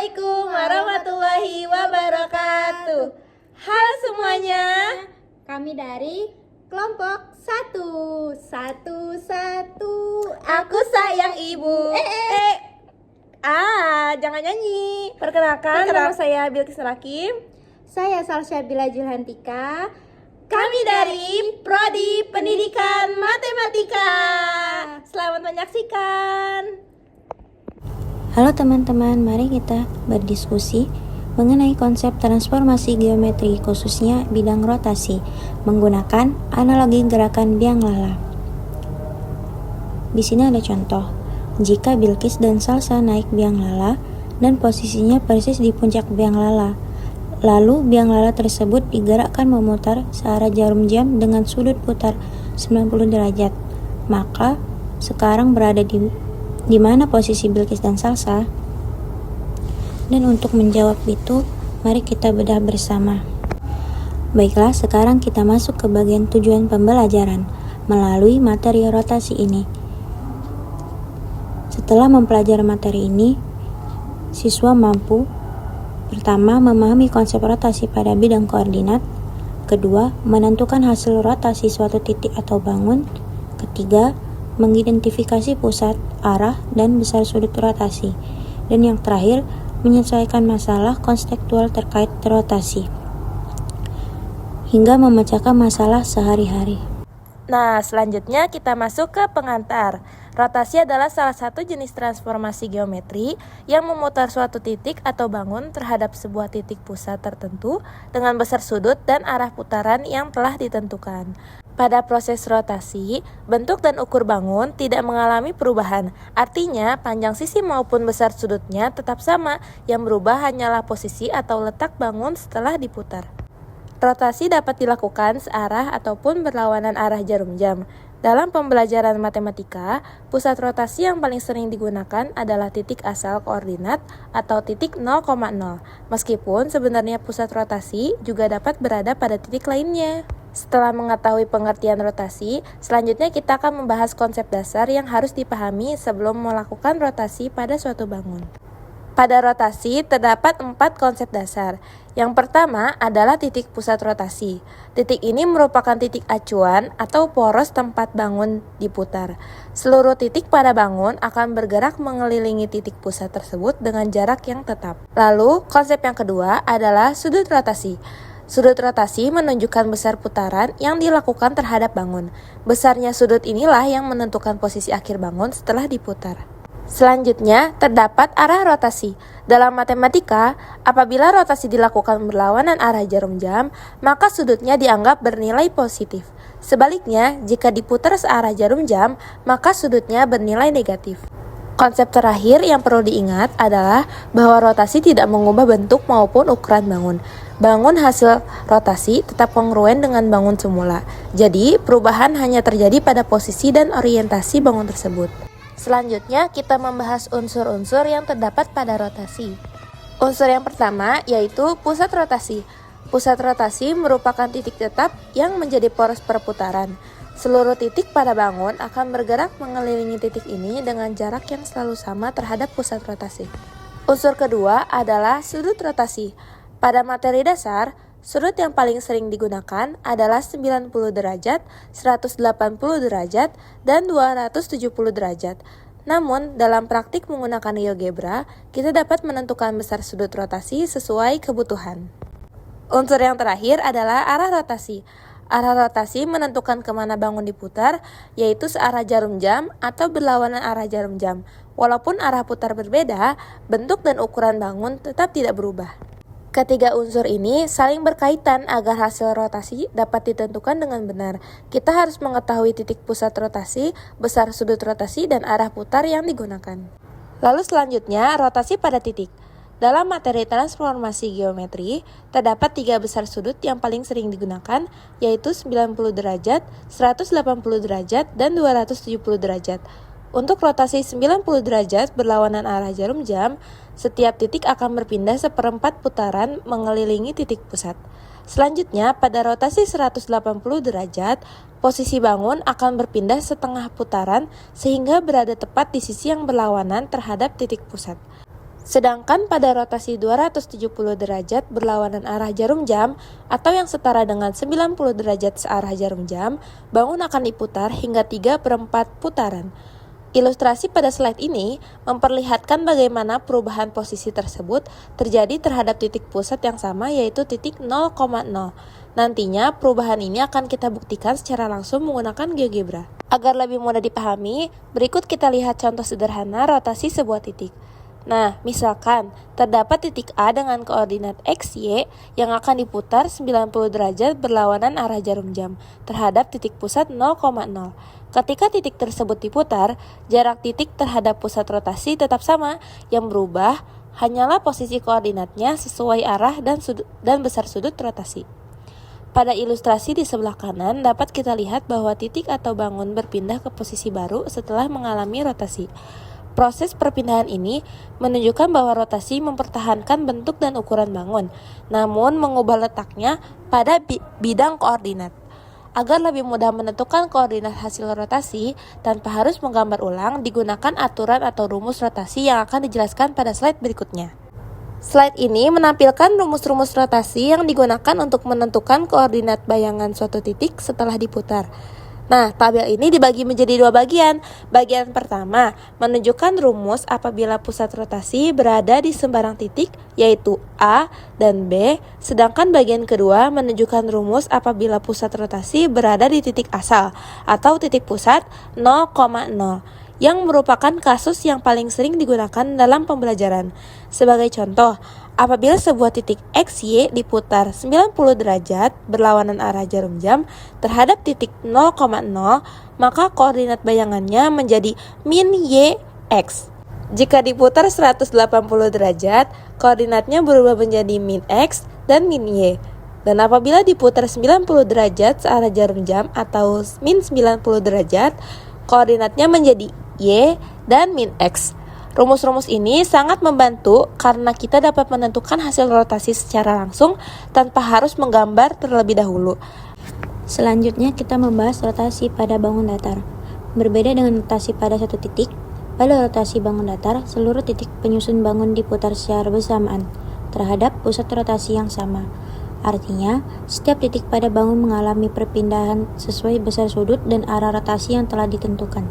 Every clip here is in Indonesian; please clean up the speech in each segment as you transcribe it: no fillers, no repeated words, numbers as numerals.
Assalamualaikum warahmatullahi wabarakatuh. Halo semuanya, Kami dari kelompok 1. aku sayang ibu. Jangan nyanyi. Perkenalkan, nama saya Bilqis Rakim. Saya Salsabila Julhantika. Kami dari Prodi Pendidikan Matematika. Selamat menyaksikan. Halo teman-teman, mari kita berdiskusi mengenai konsep transformasi geometri khususnya bidang rotasi menggunakan analogi gerakan biang lala. Di sini ada contoh. Jika Bilqis dan Salsa naik biang lala dan posisinya persis di puncak biang lala, lalu biang lala tersebut digerakkan memutar searah jarum jam dengan sudut putar 90 derajat, maka sekarang berada di mana posisi Bilqis dan Salsa? Dan untuk menjawab itu, mari kita bedah bersama. Baiklah, sekarang kita masuk ke bagian tujuan pembelajaran melalui materi rotasi ini. Setelah mempelajari materi ini, siswa mampu pertama, memahami konsep rotasi pada bidang koordinat. Kedua, menentukan hasil rotasi suatu titik atau bangun. Ketiga, mengidentifikasi pusat, arah, dan besar sudut rotasi. Dan yang terakhir, menyelesaikan masalah konseptual terkait rotasi hingga memecahkan masalah sehari-hari. Nah, selanjutnya kita masuk ke pengantar. Rotasi adalah salah satu jenis transformasi geometri yang memutar suatu titik atau bangun terhadap sebuah titik pusat tertentu dengan besar sudut dan arah putaran yang telah ditentukan. Pada proses rotasi, bentuk dan ukur bangun tidak mengalami perubahan. Artinya, panjang sisi maupun besar sudutnya tetap sama, yang berubah hanyalah posisi atau letak bangun setelah diputar. Rotasi dapat dilakukan searah ataupun berlawanan arah jarum jam. Dalam pembelajaran matematika, pusat rotasi yang paling sering digunakan adalah titik asal koordinat atau titik 0,0. Meskipun sebenarnya pusat rotasi juga dapat berada pada titik lainnya. Setelah mengetahui pengertian rotasi, selanjutnya kita akan membahas konsep dasar yang harus dipahami sebelum melakukan rotasi pada suatu bangun. Pada rotasi terdapat 4 konsep dasar. Yang pertama adalah titik pusat rotasi. Titik ini merupakan titik acuan atau poros tempat bangun diputar. Seluruh titik pada bangun akan bergerak mengelilingi titik pusat tersebut dengan jarak yang tetap. Lalu, konsep yang kedua adalah sudut rotasi. Sudut rotasi menunjukkan besar putaran yang dilakukan terhadap bangun. Besarnya sudut inilah yang menentukan posisi akhir bangun setelah diputar. Selanjutnya, terdapat arah rotasi. Dalam matematika, apabila rotasi dilakukan berlawanan arah jarum jam, maka sudutnya dianggap bernilai positif. Sebaliknya, jika diputar searah jarum jam, maka sudutnya bernilai negatif. Konsep terakhir yang perlu diingat adalah bahwa rotasi tidak mengubah bentuk maupun ukuran bangun. Bangun hasil rotasi tetap kongruen dengan bangun semula. Jadi, perubahan hanya terjadi pada posisi dan orientasi bangun tersebut. Selanjutnya, kita membahas unsur-unsur yang terdapat pada rotasi. Unsur yang pertama yaitu pusat rotasi. Pusat rotasi merupakan titik tetap yang menjadi poros perputaran. Seluruh titik pada bangun akan bergerak mengelilingi titik ini dengan jarak yang selalu sama terhadap pusat rotasi. Unsur kedua adalah sudut rotasi. Pada materi dasar, sudut yang paling sering digunakan adalah 90 derajat, 180 derajat, dan 270 derajat. Namun, dalam praktik menggunakan GeoGebra, kita dapat menentukan besar sudut rotasi sesuai kebutuhan. Unsur yang terakhir adalah arah rotasi. Arah rotasi menentukan kemana bangun diputar, yaitu searah jarum jam atau berlawanan arah jarum jam. Walaupun arah putar berbeda, bentuk dan ukuran bangun tetap tidak berubah. Ketiga unsur ini saling berkaitan agar hasil rotasi dapat ditentukan dengan benar. Kita harus mengetahui titik pusat rotasi, besar sudut rotasi, dan arah putar yang digunakan. Lalu selanjutnya, rotasi pada titik. Dalam materi transformasi geometri, terdapat 3 besar sudut yang paling sering digunakan, yaitu 90 derajat, 180 derajat, dan 270 derajat. Untuk rotasi 90 derajat berlawanan arah jarum jam, setiap titik akan berpindah seperempat putaran mengelilingi titik pusat. Selanjutnya, pada rotasi 180 derajat, posisi bangun akan berpindah setengah putaran sehingga berada tepat di sisi yang berlawanan terhadap titik pusat. Sedangkan pada rotasi 270 derajat berlawanan arah jarum jam atau yang setara dengan 90 derajat searah jarum jam, bangun akan diputar hingga 3/4 putaran. Ilustrasi pada slide ini memperlihatkan bagaimana perubahan posisi tersebut terjadi terhadap titik pusat yang sama, yaitu titik 0,0. Nantinya perubahan ini akan kita buktikan secara langsung menggunakan GeoGebra. Agar lebih mudah dipahami, berikut kita lihat contoh sederhana rotasi sebuah titik. Nah, misalkan terdapat titik A dengan koordinat X, Y yang akan diputar 90 derajat berlawanan arah jarum jam terhadap titik pusat 0,0. Ketika titik tersebut diputar, jarak titik terhadap pusat rotasi tetap sama, yang berubah hanyalah posisi koordinatnya sesuai arah dan besar sudut rotasi. Pada ilustrasi di sebelah kanan dapat kita lihat bahwa titik atau bangun berpindah ke posisi baru setelah mengalami rotasi. Proses perpindahan ini menunjukkan bahwa rotasi mempertahankan bentuk dan ukuran bangun, namun mengubah letaknya pada bidang koordinat. Agar lebih mudah menentukan koordinat hasil rotasi tanpa harus menggambar ulang, digunakan aturan atau rumus rotasi yang akan dijelaskan pada slide berikutnya. Slide ini menampilkan rumus-rumus rotasi yang digunakan untuk menentukan koordinat bayangan suatu titik setelah diputar. Nah, tabel ini dibagi menjadi 2 bagian. Bagian pertama menunjukkan rumus apabila pusat rotasi berada di sembarang titik, yaitu A dan B, sedangkan bagian kedua menunjukkan rumus apabila pusat rotasi berada di titik asal atau titik pusat 0,0, yang merupakan kasus yang paling sering digunakan dalam pembelajaran. Sebagai contoh, apabila sebuah titik X, Y diputar 90 derajat berlawanan arah jarum jam terhadap titik 0,0, maka koordinat bayangannya menjadi min Y, X. Jika diputar 180 derajat, koordinatnya berubah menjadi min X dan min Y. Dan apabila diputar 90 derajat searah jarum jam atau min 90 derajat, koordinatnya menjadi Y dan min X. Rumus-rumus ini sangat membantu karena kita dapat menentukan hasil rotasi secara langsung tanpa harus menggambar terlebih dahulu. Selanjutnya kita membahas rotasi pada bangun datar. Berbeda dengan rotasi pada satu titik, pada rotasi bangun datar, seluruh titik penyusun bangun diputar secara bersamaan terhadap pusat rotasi yang sama. Artinya, setiap titik pada bangun mengalami perpindahan sesuai besar sudut dan arah rotasi yang telah ditentukan.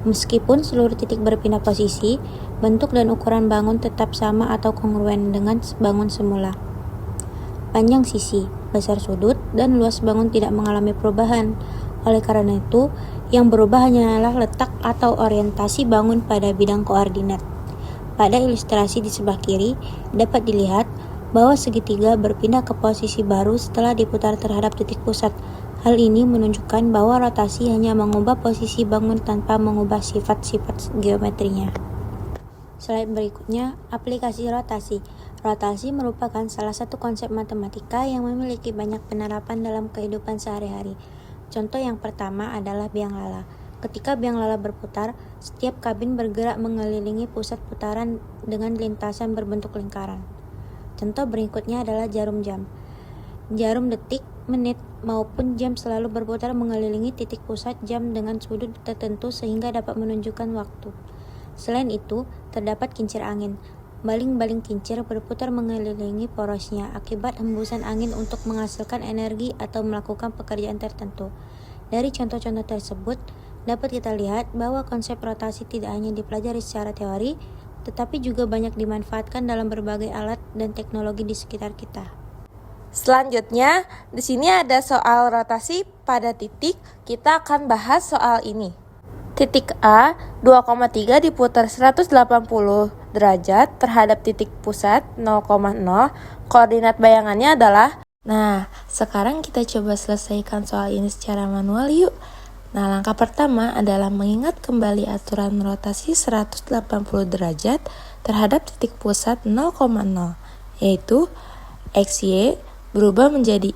Meskipun seluruh titik berpindah posisi, bentuk dan ukuran bangun tetap sama atau kongruen dengan bangun semula. Panjang sisi, besar sudut, dan luas bangun tidak mengalami perubahan. Oleh karena itu, yang berubah hanyalah letak atau orientasi bangun pada bidang koordinat. Pada ilustrasi di sebelah kiri, dapat dilihat bahwa segitiga berpindah ke posisi baru setelah diputar terhadap titik pusat. Hal ini menunjukkan bahwa rotasi hanya mengubah posisi bangun tanpa mengubah sifat-sifat geometrinya. Slide berikutnya, aplikasi rotasi. Rotasi merupakan salah satu konsep matematika yang memiliki banyak penerapan dalam kehidupan sehari-hari. Contoh yang pertama adalah biang lala. Ketika biang lala berputar, setiap kabin bergerak mengelilingi pusat putaran dengan lintasan berbentuk lingkaran. Contoh berikutnya adalah jarum jam. Jarum detik, menit, maupun jam selalu berputar mengelilingi titik pusat jam dengan sudut tertentu sehingga dapat menunjukkan waktu. Selain itu, terdapat kincir angin. Baling-baling kincir berputar mengelilingi porosnya akibat hembusan angin untuk menghasilkan energi atau melakukan pekerjaan tertentu. Dari contoh-contoh tersebut, dapat kita lihat bahwa konsep rotasi tidak hanya dipelajari secara teori, tetapi juga banyak dimanfaatkan dalam berbagai alat dan teknologi di sekitar kita. Selanjutnya, di sini ada soal rotasi pada titik. Kita akan bahas soal ini. Titik A 2,3 diputar 180 derajat terhadap titik pusat 0,0. Koordinat bayangannya adalah. Nah, sekarang kita coba selesaikan soal ini secara manual yuk. Nah, langkah pertama adalah mengingat kembali aturan rotasi 180 derajat terhadap titik pusat 0,0, yaitu XY berubah menjadi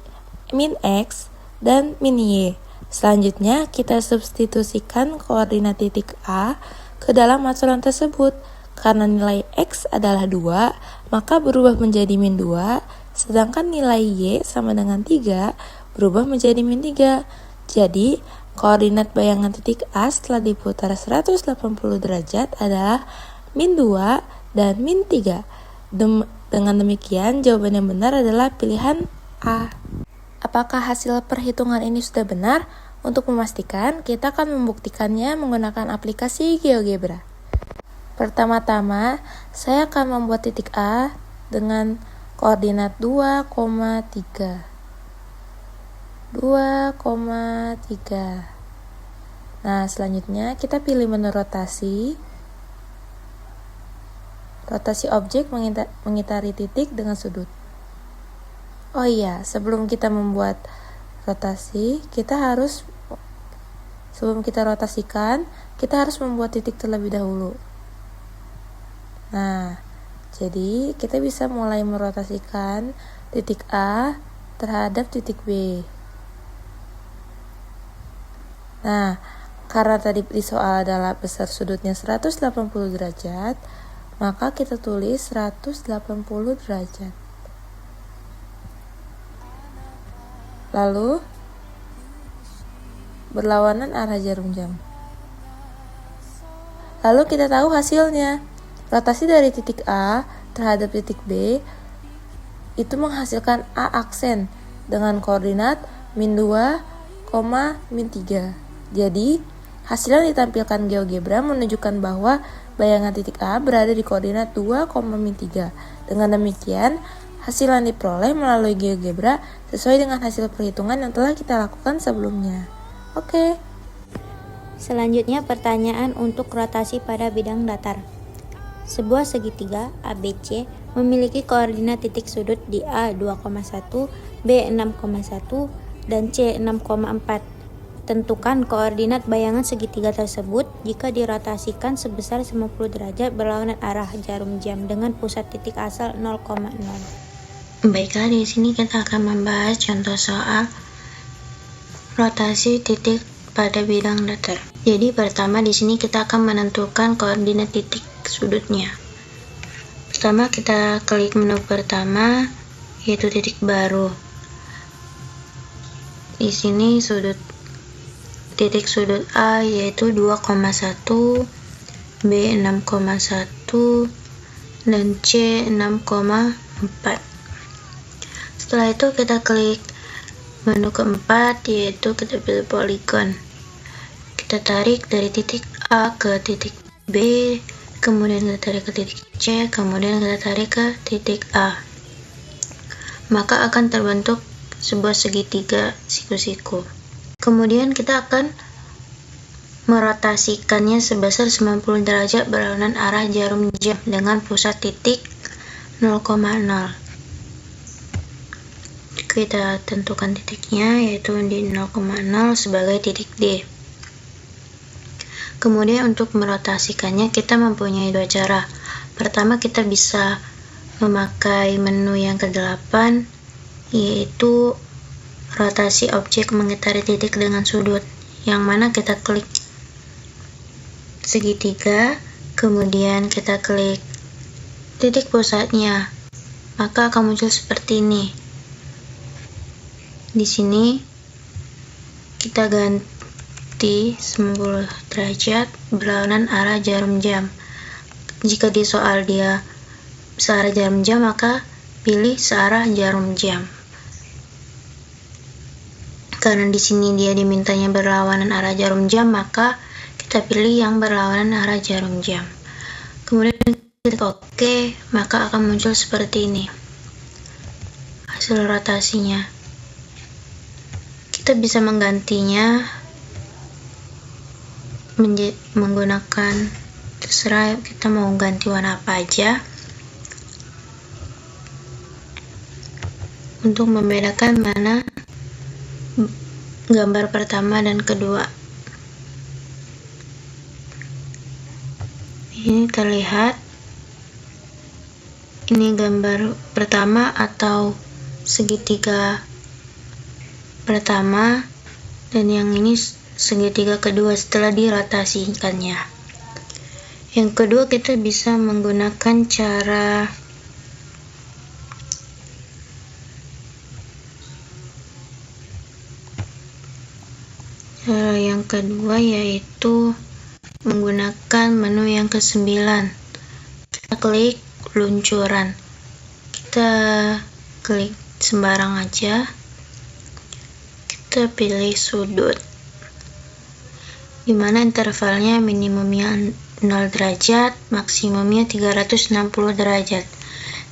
min X dan min Y. Selanjutnya, kita substitusikan koordinat titik A ke dalam aturan tersebut. Karena nilai X adalah 2, maka berubah menjadi min 2, sedangkan nilai Y sama dengan 3, berubah menjadi min 3. Jadi, koordinat bayangan titik A setelah diputar 180 derajat adalah min 2 dan min 3. Dengan demikian, jawaban yang benar adalah pilihan A. Apakah hasil perhitungan ini sudah benar? Untuk memastikan, kita akan membuktikannya menggunakan aplikasi GeoGebra. Pertama-tama, saya akan membuat titik A dengan koordinat 2,3. 2,3. Nah, selanjutnya kita pilih menu rotasi. Rotasi objek mengitari titik dengan sudut. Oh iya, sebelum kita membuat rotasi, sebelum kita rotasikan, kita harus membuat titik terlebih dahulu. Nah, jadi kita bisa mulai merotasikan titik A terhadap titik B. Nah, karena tadi di soal adalah besar sudutnya 180 derajat, maka kita tulis 180 derajat. Lalu, berlawanan arah jarum jam. Lalu kita tahu hasilnya. Rotasi dari titik A terhadap titik B itu menghasilkan A aksen dengan koordinat min 2, min 3. Jadi, hasil yang ditampilkan GeoGebra menunjukkan bahwa bayangan titik A berada di koordinat 2, min 3. Dengan demikian, hasil yang diperoleh melalui GeoGebra sesuai dengan hasil perhitungan yang telah kita lakukan sebelumnya. Oke. Selanjutnya pertanyaan untuk rotasi pada bidang datar. Sebuah segitiga ABC memiliki koordinat titik sudut di A 2,1, B 6,1, dan C 6,4. Tentukan koordinat bayangan segitiga tersebut jika dirotasikan sebesar 90 derajat berlawanan arah jarum jam dengan pusat titik asal 0,0. Baiklah, di sini kita akan membahas contoh soal rotasi titik pada bidang datar. Jadi pertama di sini kita akan menentukan koordinat titik sudutnya. Pertama kita klik menu pertama yaitu titik baru. Di sini titik sudut A yaitu 2,1, B 6,1, dan C 6,4. Setelah itu kita klik menu keempat yaitu kita pilih poligon. Kita tarik dari titik A ke titik B, kemudian kita tarik ke titik C, kemudian kita tarik ke titik A. Maka akan terbentuk sebuah segitiga siku-siku. Kemudian kita akan merotasikannya sebesar 90 derajat berlawanan arah jarum jam dengan pusat titik 0,0. Kita tentukan titiknya yaitu di 0,0 sebagai titik D. Kemudian untuk merotasikannya kita mempunyai dua cara. Pertama, kita bisa memakai menu yang ke-8 yaitu rotasi objek mengitari titik dengan sudut, yang mana kita klik segitiga, kemudian kita klik titik pusatnya, maka akan muncul seperti ini. Di sini kita ganti 90 derajat berlawanan arah jarum jam. Jika di soal dia searah jarum jam, maka pilih searah jarum jam. Karena di sini dia dimintanya berlawanan arah jarum jam, maka kita pilih yang berlawanan arah jarum jam. Kemudian klik OK, maka akan muncul seperti ini hasil rotasinya. Kita bisa menggantinya menggunakan, terserah kita mau ganti warna apa aja untuk membedakan mana gambar pertama dan kedua. Ini terlihat ini gambar pertama atau segitiga pertama, dan yang ini segitiga kedua setelah dirotasikannya. Yang kedua, kita bisa menggunakan cara yang kedua yaitu menggunakan menu yang ke-9. klik luncuran. Kita klik sembarang aja. Kita pilih sudut, dimana intervalnya minimumnya 0 derajat, maksimumnya 360 derajat.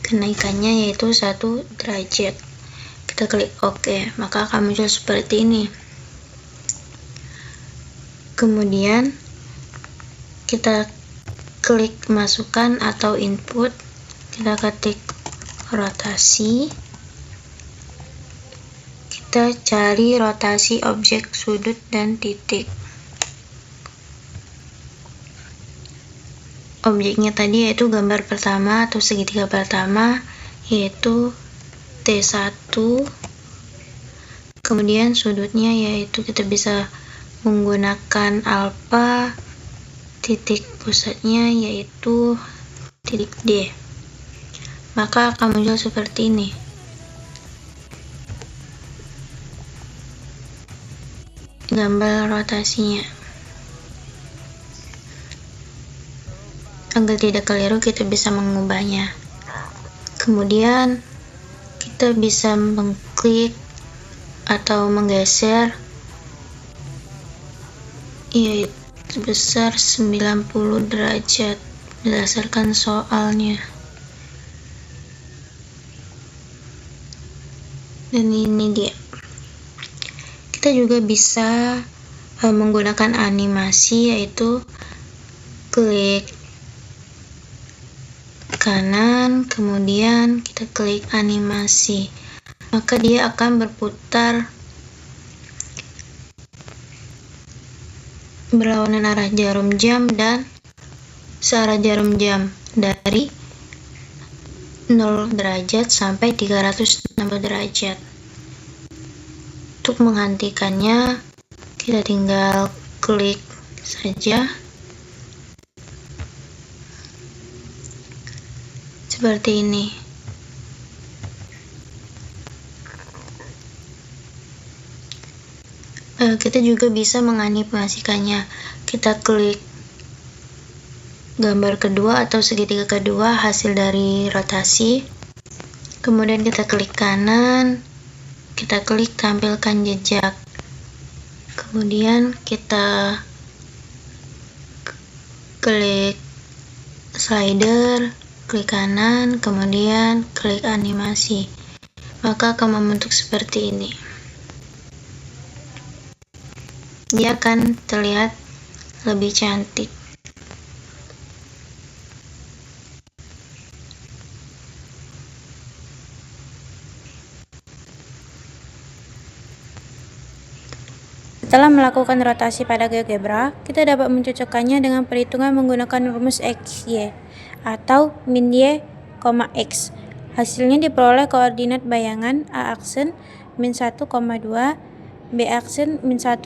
Kenaikannya yaitu 1 derajat. Kita klik OK, maka akan muncul seperti ini. Kemudian kita klik masukkan atau input, kita ketik rotasi. Kita cari rotasi objek sudut dan titik. Objeknya tadi yaitu gambar pertama atau segitiga pertama, yaitu T1. Kemudian sudutnya yaitu kita bisa menggunakan alfa, titik pusatnya yaitu titik D. Maka akan muncul seperti ini. Gambar rotasinya. Agar tidak keliru, kita bisa mengubahnya. Kemudian kita bisa mengklik atau menggeser yaitu sebesar 90 derajat berdasarkan soalnya. Dan ini dia. Kita juga bisa menggunakan animasi, yaitu klik kanan, kemudian kita klik animasi, maka dia akan berputar berlawanan arah jarum jam dan searah jarum jam dari 0 derajat sampai 360 derajat. Untuk menghentikannya, kita tinggal klik saja seperti ini. Kita juga bisa menganimasikannya. Kita klik gambar kedua atau segitiga kedua hasil dari rotasi, kemudian kita klik kanan, kita klik tampilkan jejak, kemudian kita klik slider, klik kanan, kemudian klik animasi, maka akan membentuk seperti ini. Dia akan terlihat lebih cantik. Setelah melakukan rotasi pada GeoGebra, kita dapat mencocokkannya dengan perhitungan menggunakan rumus XY atau min Y, X. Hasilnya diperoleh koordinat bayangan A aksen min 1,2, B aksen min 1,6,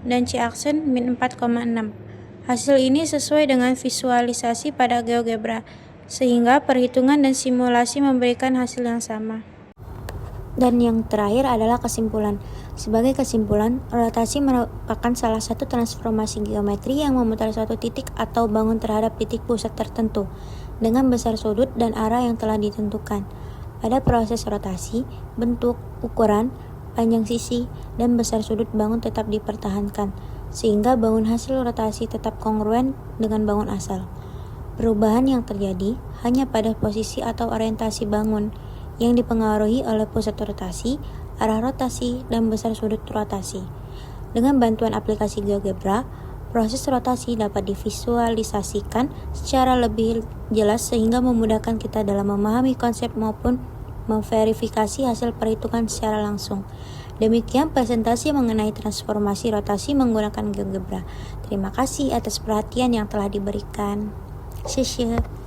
dan C aksen min 4,6. Hasil ini sesuai dengan visualisasi pada GeoGebra, sehingga perhitungan dan simulasi memberikan hasil yang sama. Dan yang terakhir adalah kesimpulan. Sebagai kesimpulan, rotasi merupakan salah satu transformasi geometri yang memutar suatu titik atau bangun terhadap titik pusat tertentu dengan besar sudut dan arah yang telah ditentukan. Pada proses rotasi, bentuk, ukuran, panjang sisi, dan besar sudut bangun tetap dipertahankan, sehingga bangun hasil rotasi tetap kongruen dengan bangun asal. Perubahan yang terjadi hanya pada posisi atau orientasi bangun yang dipengaruhi oleh pusat rotasi, arah rotasi, dan besar sudut rotasi. Dengan bantuan aplikasi GeoGebra, proses rotasi dapat divisualisasikan secara lebih jelas sehingga memudahkan kita dalam memahami konsep maupun memverifikasi hasil perhitungan secara langsung. Demikian presentasi mengenai transformasi rotasi menggunakan GeoGebra. Terima kasih atas perhatian yang telah diberikan. 谢谢。